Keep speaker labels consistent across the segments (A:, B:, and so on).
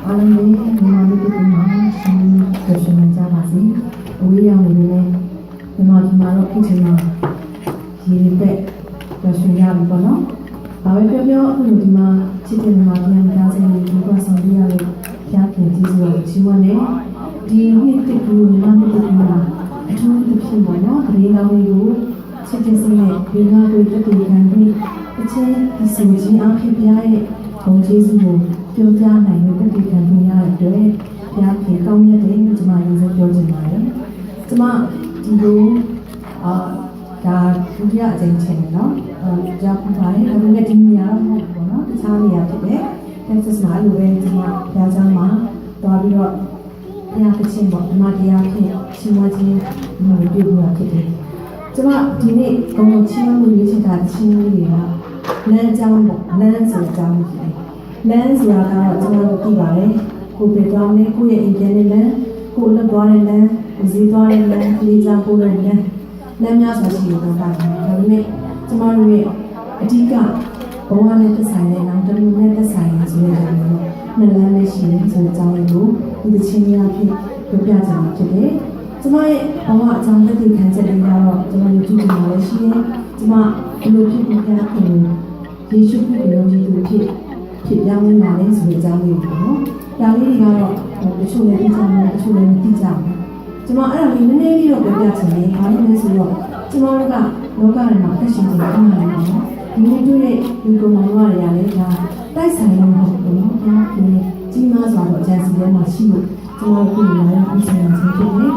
A: အားလုံးပဲမြန်မာလူတွေမှာရှင်ကြွရှင်ကြပါစေ။အဝေးရောက်နေနေမြန်မာပြည်မှာတော့အခုချိန်မှာရည်ရည်သက်ကြွရှင်ရပြီပေါ့နော်။ဘာပဲပြောပြောအခုဒီမှာချစ်တဲ့မြန်မာပြည်မှာဒါဆိုရင်ဒီကဆောင်ရလို့ဖျားခင်ကြီးစွာချီးမွမ်းနေဒီနှစ်တကူမြန်မာပြည်မှာအထူးသဖြင့်ပေါ့နော်။ဒီကောင်းလေးကိုချစ်တဲ့စိတ်နဲ့ဒီနာတွေတက်တည်ခံပြီးအချင်းဒီစင်ကြီးအားဖြင့်ဖျားရဲ့ဘုံကျေးဇူးကိုပြောပြနိုင်တဲ့တတိယပညာရဲ့အတွက်ဘုရားခင်ကောင်းမြတ်တယ်လို့ကျွန်မရင်းစပြောချင်ပါတယ်။ကျွန်မဒီလိုဒါဒုတိယအကြိမ်ချင်တယ်နော်။ကြားပြပါတယ်။ဒါပေမဲ့ဒီနေရာတော့မဟုတ်ဘူးပေါ့နော်။တခြားနေရာဖြစ်တယ်။ Texas မှာလိုပဲကျွန်မဘုရားကျောင်းမှာတွားပြီးတော့ဘုရားသခင်ပေါ့ဓမ္မတရားဖြင့်ရှင်မခြင်းမျိုးပြုလို့ဖြစ်တယ်။ကျွန်မဒီနေ့ဘုံချင်းမှုရေးချင်တာချင်းလေးတွေကလမ်းကြောင်းပေါ့လမ်းဆိုကြောင်းဖြစ်တယ်။လမ်းဆိုတာကတော့ကျွန်တော်တို့သိပါတယ်ကိုပဲတောင်းနေကိုရဲ့အိမ်ပြန်နေလမ်းကိုလက်သွားတဲ့လမ်းဈေးသွားတဲ့လမ်းလေးချပိုးတဲ့လမ်းများစွာရှိနေတာပါဒါပေမဲ့ကျွန်တော်တို့ရဲ့အဓိကဘဝနဲ့သက်ဆိုင်တဲ့နောက်တစ်မျိုးနဲ့သက်ဆိုင်တဲ့ဆိုတဲ့နှစ်လမ်းလေးရှိတယ်ဆိုတဲ့အကြောင်းလေးကိုဒီချင်းများဖြစ်ပြောပြကြမှာဖြစ်တယ်ကျွန်မရဲ့ဘဝအကြောင်းသက်သေခံချက်တွေကတော့ကျွန်တော်တို့ကြည့်ကြပါလိမ့်ရှိတယ်ကျွန်မဘယ်လိုဖြစ်ပြီးပြခင်ယေရှုခရစ်တော်ရဲ့သူဖြစ်ပြောင်းလဲလာတဲ့ဆိုတဲ့အကြောင်းလေးပေါ့နော်။ဒါလေးတွေကတော့တချို့လည်းသိကြတယ်တချို့လည်းမသိကြဘူး။ကျွန်မအဲ့ဒါလေးနည်းနည်းလေးတော့ပြောပြချင်တယ်။ဘာလို့လဲဆိုတော့ကျွန်တော်တို့ကလောကထဲမှာအသက်ရှင်နေတာအမှန်တကယ်နော်။ဒီလိုတွေ့တဲ့ဒီကုမ္ပဏီတွေကလည်းဒါတိုက်ဆိုင်လို့မဟုတ်ဘူးနော်။ဒါကကြီးမားစွာတော့အကျဉ်းစီထဲမှာရှိလို့ကျွန်တော်တို့ကလည်းအဆိုင်အောင်ဖြစ်နေ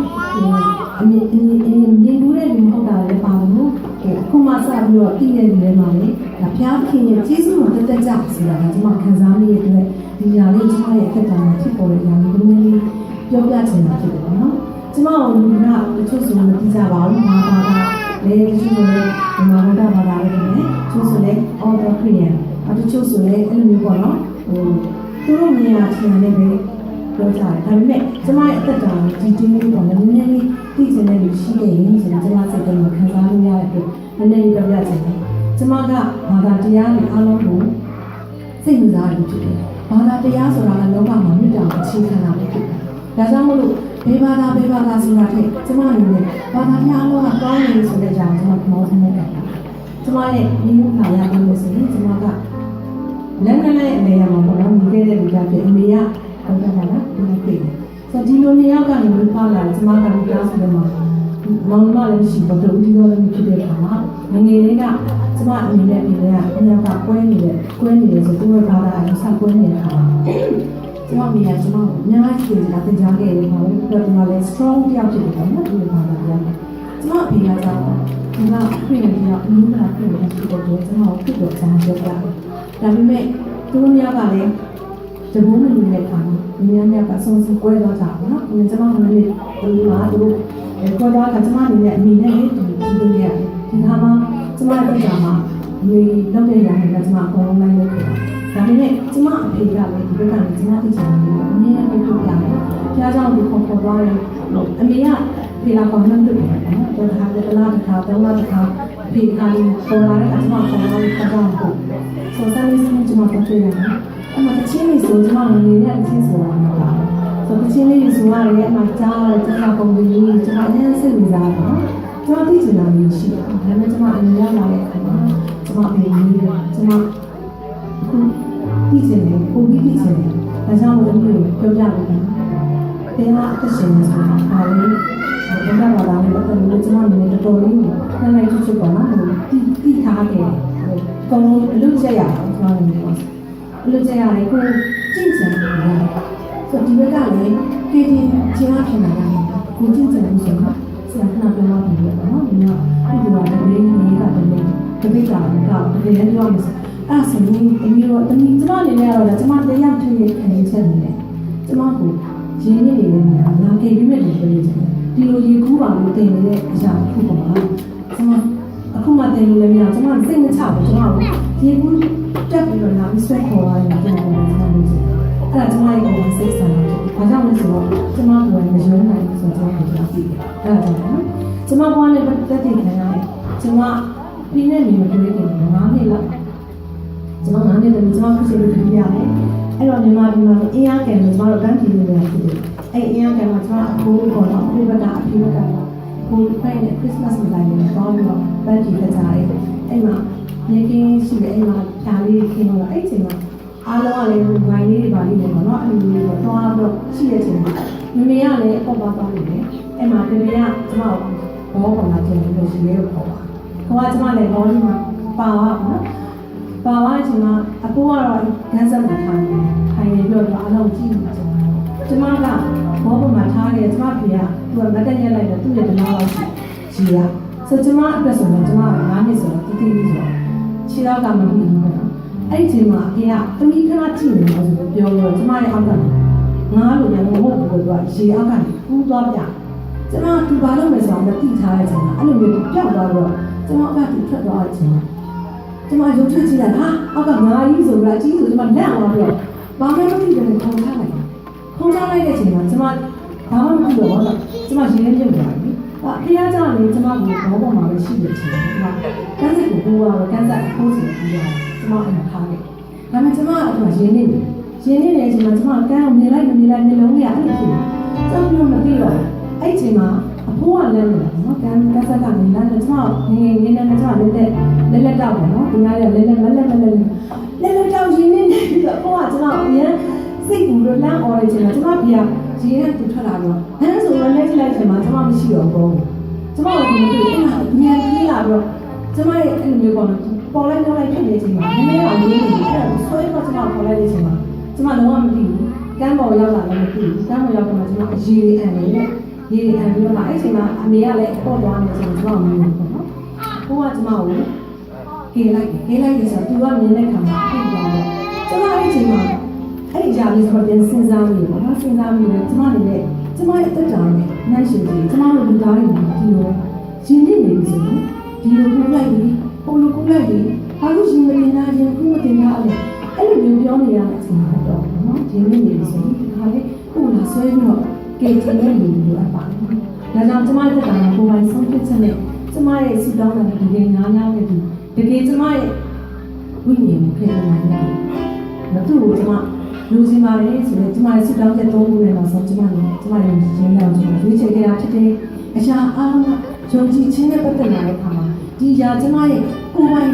A: အမြင်ဘူးတဲ့လူဟုတ်တာလည်းပါလို့အခုမှစပြီးတော့တည်တဲ့လူတွေမှာလေဒါဘုရားခင်ရဲ့ကျေးဇူးတော်တက်ကြဆိုတာကကျွန်မခံစားရတဲ့အတွက်ဒီညာလေးကျွန်မရဲ့အသက်တာမှာဖြစ်ပေါ်တဲ့ညာလေးနည်းနည်းလေးပြောပြချင်တာဖြစ်တယ်ပေါ့နော်ကျွန်မတို့လူကတချို့ဆိုမသိကြပါဘူးငါဘာသာလေတချို့ဆိုလည်းဒီမှာဘာသာလေးတွေနဲ့တချို့ဆိုလည်း order Korean တချို့ဆိုလည်းအဲ့လိုမျိုးပေါ့နော်သူတို့နေရာချင်တဲ့ပဲပြောကြတယ်ဒါပေမဲ့ကျွန်မရဲ့အသက်တာဒီတင်းလေးပေါ့နော်နည်းနည်းလေးသိချင်တဲ့လူရှိနေရင်ဆိုတော့ကျွန်မစိတ်ထဲမှာခံစားလို့ရတဲ့အတွက်နည်းနည်းလေးပြောပြချင်တယ်ကျွန်မကဘာသာတရားတွေအားလုံးကိုစိတ်ဝင်စားလို့ဖြစ်တယ်။ဘာသာတရားဆိုတာကလောကမှာမြတ်တာအခြေခံတာပဲဖြစ်တယ်။ဒါကြောင့်မို့လို့ဘေးဘာသာဆိုတာထက်ကျွန်မအနေနဲ့ဘာသာတရားအားလုံးကကောင်းနေဆိုတဲ့ကြောင့်ကျွန်မမောင်းနေတာ။ကျွန်မရဲ့ဒီလိုခါရပြီးလို့ဆိုရင်ကျွန်မကလက်နဲ့အနေရမှာပေါ့နော်ဒီခဲ့တဲ့လူကဖြစ်အမေကဟုတ်တယ်ပါလားဒီလိုဖြစ်တယ်။ဆိုတော့ဒီလိုနေရောက်ကနေပြီးပါလာကျွန်မကဒီကားဆိုတော့မောင်မလည်းရှိတော့တူဒီလိုလည်းဖြစ်တဲ့အခါမှာငယ်လေးကကျမအနေနဲ့ပြည်လဲကအများကကွဲနေတယ်ဆိုသူ့ရဲ့ဘာသာအဆက်ကွဲနေတဲ့အခါမှာကျမမိရကျမအများကြီးကြည့်နေတာသင်ကြားခဲ့တယ်မှာလို့ပြောတယ်မှာလည်း strong တယောက်ဖြစ်တယ်ပေါ့နော်ဒီဘာသာပြန်ကျမအဖေကကြောင့်ဒီကပြည်နေတဲ့အင်းသာပြည်နေဖြစ်တဲ့ကျမကိုဖြစ်တော့ဆန်းပြောတာဒါပေမဲ့သူတို့များကလည်းတဘုံမလူတဲ့အခါမှာများကဆုံးစကွဲတော့တာပေါ့နော်ကျမကလည်းဒီမှာသူတို့ခေါ်တော့ကကျမအနေနဲ့အမိနဲ့ဒီလိုရဒီခါမှာကျမတို့ကမှဒီလောက်တဲ့ရာနဲ့ကျမအကုန်လုံးလိုက်လုပ်ခဲ့တာဒါပေမဲ့ကျမအဖေကလည်းဒီဘက်ကနေကျမသိချင်တယ်အမြင်နဲ့ပြောပြတယ်။ကြားကြောင့်ဒီခေါ်သွားတယ်အမေကဖေလာကောင်လုပ်တယ်နော်တော်ခါတစ်လားတစ်ခါသုံးလားတစ်ခါဖေကလည်းပေါ်လာတဲ့အကျမခေါ်သွားတဲ့ကြောင့်ပေါ့ဆိုတော့ဆက်ပြီးကျမတို့တွေ့ရတယ်အမှတချင်းလေးဆိုကျမငယ်ရအချင်းဆိုတာမဟုတ်ပါဘူးဆိုတချင်းလေးဆိုရတယ်အမှကြားတယ်ကျမပုံပြီးကျမအရင်စိတ်ဝင်စားတယ်နော်ကျွန်တော်သိချင်တာမျိုးရှိတယ်။ဒါပေမဲ့ကျွန်မအမြင်ရလာတဲ့အခါမှာကျွန်မအရင်ကြီးကျွန်မအခုသိချင်တယ်ပုံပြီးသိချင်တယ်။ဒါကြောင့်မို့လို့ပြောပြလို့တယ်။တင်လာအသက်ရှင်နေဆိုတာဒါလေးဘယ်တော့မှလည်းပတ်သက်လို့ကျွန်မအနေနဲ့တော်တော်လေးနည်းနည်းချွတ်ပါလား။တိထားခဲ့တယ်။ကောင်းအလုပ်ချက်ရအောင်ကျွန်မအနေနဲ့အလုပ်ချက်ရတယ်ကိုကြည့်ချင်တယ်။ဆိုဒီဘက်ကလည်းတည်တည်ချင်းအဖြစ်လာတယ်။ကိုကြည့်ချင်လို့ဆိုတော့ဆရာကပြောတော့တယ်နော်ဒီမှာဒီလိုတည်းနေတာတည်းတပိတ်တာကတည်းကပြောလို့အဲ့ဆိုရင်အမျိုးတော့တမီကျမအနေနဲ့ကတော့ကျမတရားထွေးရခံရချက်နေတယ်ကျမကိုရင်းနေနေနေတာလာခဲ့ပြီးမဲ့တယ်ပြောနေတယ်ဒီလိုရေကူးပါလို့တင်နေတဲ့အရာတစ်ခုပါကျမအခုမှတင်လို့လည်းမရကျမစိတ်မချဘူးကျမကိုရေကူးတက်ပြီးတော့လာပြီးဆွဲခေါ်လာတယ်ကျမကိုလည်းဆက်လို့အဲ့ဒါကျမရဲ့ကိုယ်စိတ်ဆန္ဒဘာကြောင့်လဲဆိုတော့ကျမကိုလည်းမယုံနိုင်ဘူးဆိုတော့ကျမကိုသိတယ်အဲ့ဒါကြောင့်နော်ကျမဘွားနဲ့ပတ်သက်တဲ့ခံရတယ်ကျမပြီးနေနေမတွေ့ခင်9နှစ်လောက်ကျမ9နှစ်တည်းကျမခုချိန်လို့ပြရတယ် အဲ့တော့မြန်မာပြည်မှာအင်းအားကံလို့ကျွန်တော်တို့တန်းပြည်နေတာဖြစ်တယ်အဲ့အင်းအားကံမှာကျွန်တော်အခုပေါ်တော့အခုဘက်ကအဖေဘက်ကဟိုဖိုင်နဲ့ခရစ်စမတ်မတိုင်နဲ့ပေါင်းပြီးတော့တန်းပြည်ဖက်ကြတယ်အဲ့မှာမြေကင်းရှိတယ်အဲ့မှာဖြာလေးခင်းတော့အဲ့ချိန်မှာအားလုံးကလည်းဝိုင်းလေးတွေပါလိမ့်မယ်ပေါ့နော်အဲ့လိုမျိုးတော့သွားတော့ရှိတဲ့အချိန်မှာမမေကလည်းအပေါ်ပါသွားနေတယ်အဲ့မှာတမီးကကျွန်တော်ဘောပေါ်မှာကျန်လို့ရှိရဲကိုခေါ်ပါခေါ်ကကျွန်မလည်းဘောလေးမှာပါသွားပါနော်ပါသွားတဲ့အချိန်မှာအဖိုးကတော့ဂန်းဆက်မှာထားနေထိုင်နေပြီးတော့အားလုံးကြည့်နေကြတယ်ကျွန်မကဘောပေါ်မှာထားနေကျွန်မဖေကသူကလက်တက်ရက်လိုက်တော့သူ့ရဲ့ဓမ္မလောက်ရှိရဆိုကျွန်မအတွက်ဆိုတော့ကျွန်မက9နှစ်ဆိုတော့တိတိလေးဆိုတော့ခြေတော့ကမပြီးဘူးပေါ့အဲ့ဒီချိန်မှာအဖေကသမီးခဏကြည့်နေလို့ဆိုပြောလို့ကျွန်မရဲ့အောက်ကနေငါလိုလည်းမဟုတ်ဘူးသူကရေအောက်ကနေပူးသွားပြကျွန်မသူဘာလုပ်မယ်ဆိုတော့မသိထားတဲ့အချိန်မှာအဲ့လိုမျိုးပြောက်သွားတော့ကျွန်မကသူထွက်သွားတဲ့အချိန်မှာကျွန်မရုပ်ထွက်ကြည့်လိုက်ဟာအောက်ကငါကြီးဆိုတော့အကြီးဆိုကျွန်မလက်အောင်ပြောဘာမှမသိတယ်ခုံထားလိုက်ခုံထားလိုက်တဲ့အချိန်မှာကျွန်မဘာမှမသိတော့ဘူးကျွန်မရေထဲပြုတ်သွားပြီအဖေကကြောင့်လေကျွန်မကဘောပေါ်မှာပဲရှိနေချင်တယ်ကျွန်မကန်းစက်ကိုပိုးသွားတော့ကန်းစက်အဖိုးစီပြီးတော့ကျွန်မအဲ့မှာထားခဲ့ဒါပေမဲ့ကျွန်မကရင်းနေတယ်ရင်းနေတဲ့အချိန်မှာကျွန်မကန်းကိုမြင်လိုက်မမြင်လိုက်နှလုံးကြီးအဲ့လိုဖြစ်တယ်ကျွန်တော်မသိတော့အဲ့အချိန်မှာအဖိုးကလည်းနော်ကန်းစက်ကနေလာတယ်ကျွန်မငယ်ငယ်နဲ့ကျွန်မလက်တောက်တယ်နော်ဒီနေ့လည်းလက်တောက်ရင်းနေပြီးတော့အဖိုးကကျွန်တော်အရင်စိတ်ကူလို့လမ်းအော်နေချိန်မှာကျွန်မပြရေနဲ့တူထွက်လာတော့ဟမ်ဆိုတော့လက်ကြည့်လိုက်ချိန်မှာကျွန်မမရှိတော့ဘူးကျွန်မကဒီလိုအဲ့မှာအမြန်ကြီးလာတော့ကျွန်မရဲ့အဲ့လိုမျိုးပေါ့နော်ပေါ်လိုက်ဖြစ်နေချိန်မှာနည်းနည်းတော့လေးနေတယ်အဲ့ဒါဆွဲတော့ကျွန်မပေါ်လိုက်တဲ့ချိန်မှာကျွန်မလုံးဝမသိဘူးကမ်းပေါ်ရောက်လာလည်းမသိဘူးကမ်းပေါ်ရောက်တော့ကျွန်မရေအန်နေတဲ့ရေအန်ပြီးတော့အဲ့ချိန်မှာအမေကလည်းပေါ်သွားနေချိန်ကျွန်မမမြင်ဘူးပေါ့နော်ဟိုကကျွန်မကိုကေးလိုက်ဆိုတော့သူကမြင်တဲ့ခါမှာဖြစ်သွားတော့ကျွန်မအဲ့ချိန်မှာအဲ့ဒီကြားလေးဆိုတော့ပြန်စဉ်းစားမိပေါ့နော်စဉ်းစားမိတယ်ကျမအနေနဲ့ကျမရဲ့တက်တာနဲ့နိုင်ရှင်ကြီးကျမတို့လူသားတွေမှာဒီလိုရင်းနေနေပြီဆိုရင်ဒီလိုကုလိုက်ပြီးပုံလိုကုလိုက်ပြီးဘာလို့ရှင်မတင်တာရင်ခုမတင်တာအဲ့လိုမျိုးပြောနေရတဲ့အချိန်မှာတော့နော်ရင်းနေနေပြီဆိုရင်ဒီခါလေးကိုလာဆွဲပြီးတော့ကဲတင်နေနေလို့အပ်ပါတယ်ဒါကြောင့်ကျမရဲ့တက်တာကိုယ်ပိုင်ဆုံးဖြတ်ချက်နဲ့ကျမရဲ့စီတောင်းတဲ့ဒီနေ့နားများတဲ့ဒီတကယ်ကျမရဲ့ဝိညာဉ်ကိုဖြစ်နေနိုင်တယ်သူ့ကိုကျမလူစီမာလေးဆိုတော့ကျမရဲ့စစ်တောင်းတဲ့သုံးခုနဲ့တော့ဆိုကျမရဲ့ရင်းနှောင်းကျွန်တော်ရွေးချယ်ခဲ့တာဖြစ်တယ်။အရာအားလုံးကယုံကြည်ခြင်းနဲ့ပတ်သက်လာတဲ့အခါမှာဒီအရာကျမရဲ့ကိုယ်ပိုင်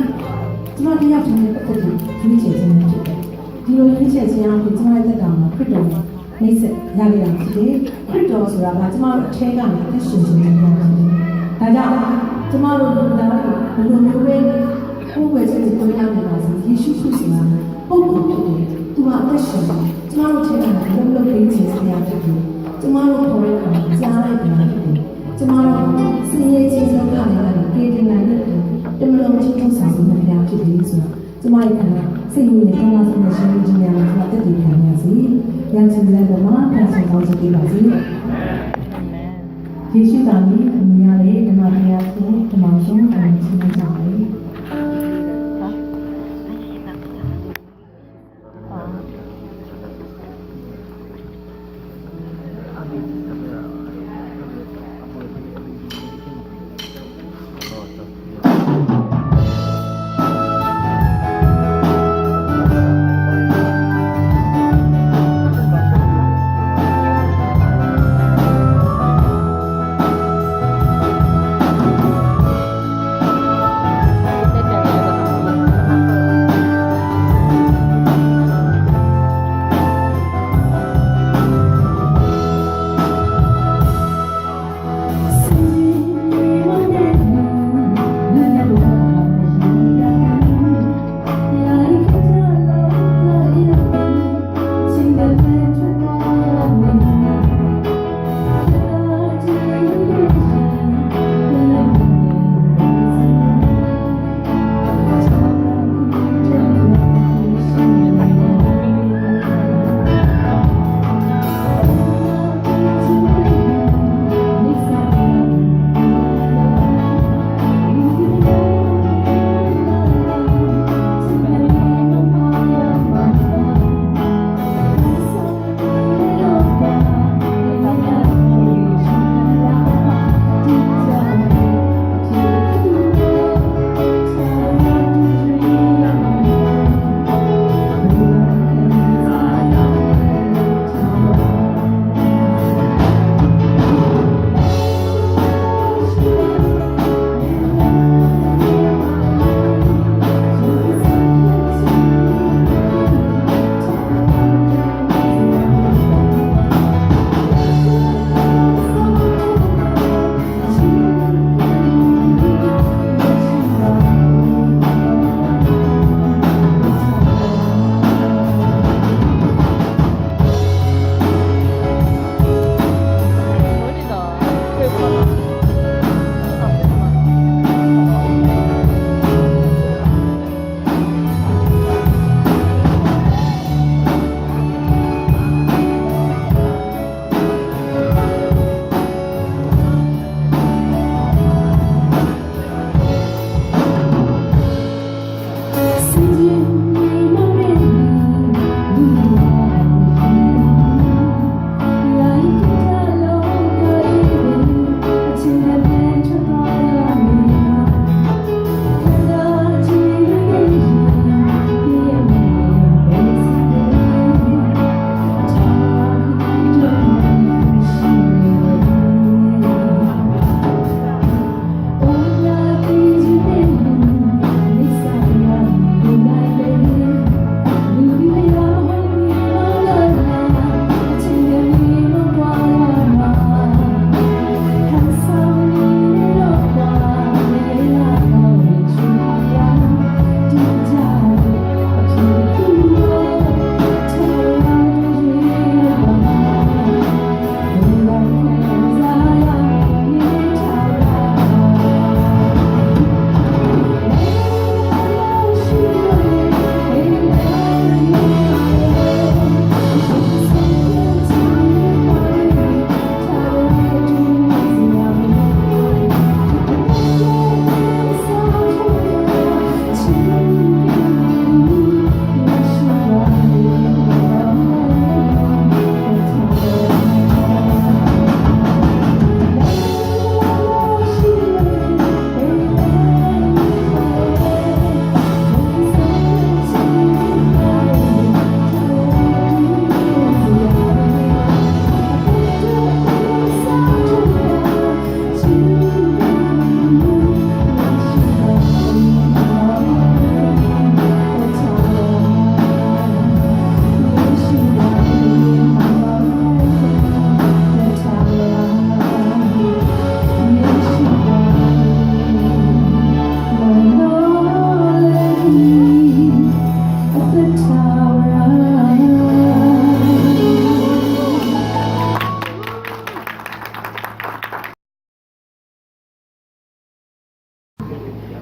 A: ကျမတရားခြင်းနဲ့ပတ်သက်တဲ့ရွေးချယ်ခြင်းဖြစ်တယ်။ဒီလိုရွေးချယ်ခြင်းအပြင်ကျမရဲ့သက်တာမှာခရစ်တော်နဲ့နှိမ့်ဆက်ရခဲ့တာဖြစ်တယ်။ခရစ်တော်ဆိုတာကကျမတို့အထက်ကနေအသက်ရှင်ခြင်းနဲ့ပြောတာ။ဒါကြောင့်ကျမတို့လူသားတွေဘယ်လိုမျိုးပဲကိုယ်ဝယ်ချက်ကိုပြောရမှာလဲဆိုယေရှုခရစ်ဆိုတာပုံပုံဖြစ်တယ်။သူကအသက်ရှင်တယ်။ကျမတို့ထင်တာကလုံးလုံးပေးချင်စရာဖြစ်တယ်။ကျမတို့ခေါ်တဲ့အခါကြားလိုက်တယ်ဖြစ်တယ်။ကျမတို့စည်ရည်ချင်းဆုံးခါနေတယ်ပေးတင်နိုင်တယ်။တမလုံးချင်းထုံးဆောင်နေကြဖြစ်တယ်ဆိုတော့ကျမရဲ့ခန္ဓာစိတ်ဝင်ကောင်းလာတဲ့ရှင်ကြီးများကိုတက်တည်ခံရစီ။ရန်ချင်တဲ့ဘဝမှာပြန်ဆောင်ကောင်းစေပါစေ။ယေရှုသားကြီးအမြင်ရတဲ့ဓမ္မတရားကိုဓမ္မဆုံးအောင်ရှင်းပြကြပါမယ်။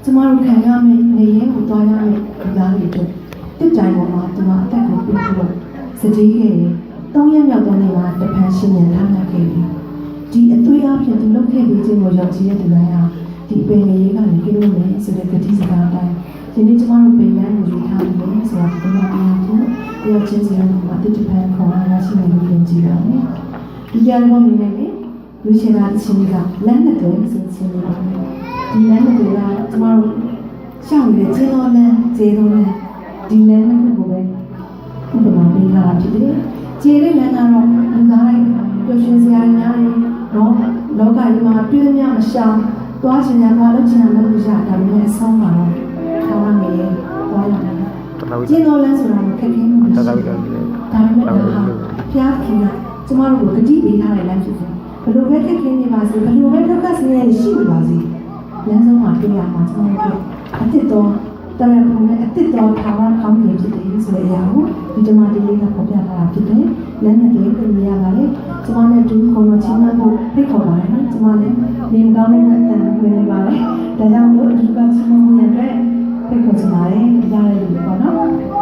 A: ကျမတို့ခံရမယ့်နေရင်ကိုသွားရမယ့်လူသားတွေအတွက်တစ်တိုင်ပေါ်မှာသူကအသက်ကိုပေးပြီးတော့စကြေးခဲ့တယ်၃ရက်မြောက်တဲ့နေ့မှာတပန်ရှင်မြန်ထားနိုင်ခဲ့တယ်ဒီအသွေးအဖြစ်သူလုပ်ခဲ့ပြီးခြင်းကိုယုံကြည်တဲ့သူတိုင်းဟာဒီပင်လေးကနေကင်းလို့မယ်ဆိုတဲ့ကတိစကားတိုင်းဒီနေ့ကျမတို့ပင်လန်းကိုယူထားပြီးတယ်ဆိုတာဒီမှာတရားကိုတရားချင်းစီမှာတစ်ပန်ခေါ်ရရှိနေလို့ယုံကြည်ပါတယ်ဒီကြံပေါ်နေနေလူရှင်သားချင်းကလက်နဲ့တွဲဆိုချင်းနေပါတယ်ဒီလမ်းတွေကကျမတို့ရှောက်နေတဲ့ခြေတော်လမ်းခြေတော်လမ်းဒီလမ်းတစ်ခုကိုပဲဥပမာပေးထားတာဖြစ်တယ်။ခြေတဲ့လမ်းကတော့လူသားတိုင်းပျော်ရွှင်စရာများတယ်နော်လောကကြီးမှာတွေ့သမျှမရှောင်သွားချင်တာသွားလို့ချင်တာလုပ်လို့ရဒါပေမဲ့အဆုံးမှာတော့ကောင်းရမယ်သွားရမယ်။ခြေတော်လမ်းဆိုတာခက်ခဲမှုမရှိဘူး။ဒါပေမဲ့ဒါဟာဘုရားခင်ကကျမတို့ကိုဂတိပေးထားတဲ့လမ်းဖြစ်တယ်။ဘယ်လိုပဲခက်ခဲနေပါစေဘယ်လိုပဲဒုက္ခဆင်းရဲရှိနေပါစေလမ်းဆုံးမှာတွေ့ရမှာကျွန်တော်တို့အစ်စ်တော်တရဖုန်နဲ့အစ်စ်တော်ထာဝရကောင်းကင်ဖြစ်တယ်ဆိုတဲ့အရာကိုဒီဓမ္မတရားကဖော်ပြထားတာဖြစ်တယ်။လမ်းနဲ့တွေ့မြင်ရပါလေ။ကျွန်မနဲ့တူကိုယ်တော်ချင်းဖို့ဖိတ်ခေါ်ပါတယ်နော်။ကျွန်မလည်းနေမကောင်းတဲ့အတန်ဝင်နေပါလေ။ဒါကြောင့်မို့ဒီကချင်းမရတဲ့ဖိတ်ခေါ်ချင်ပါတယ်။ကြားရလို့ပေါ့နော်။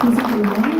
A: ကျေးဇူးတင်ပါတယ်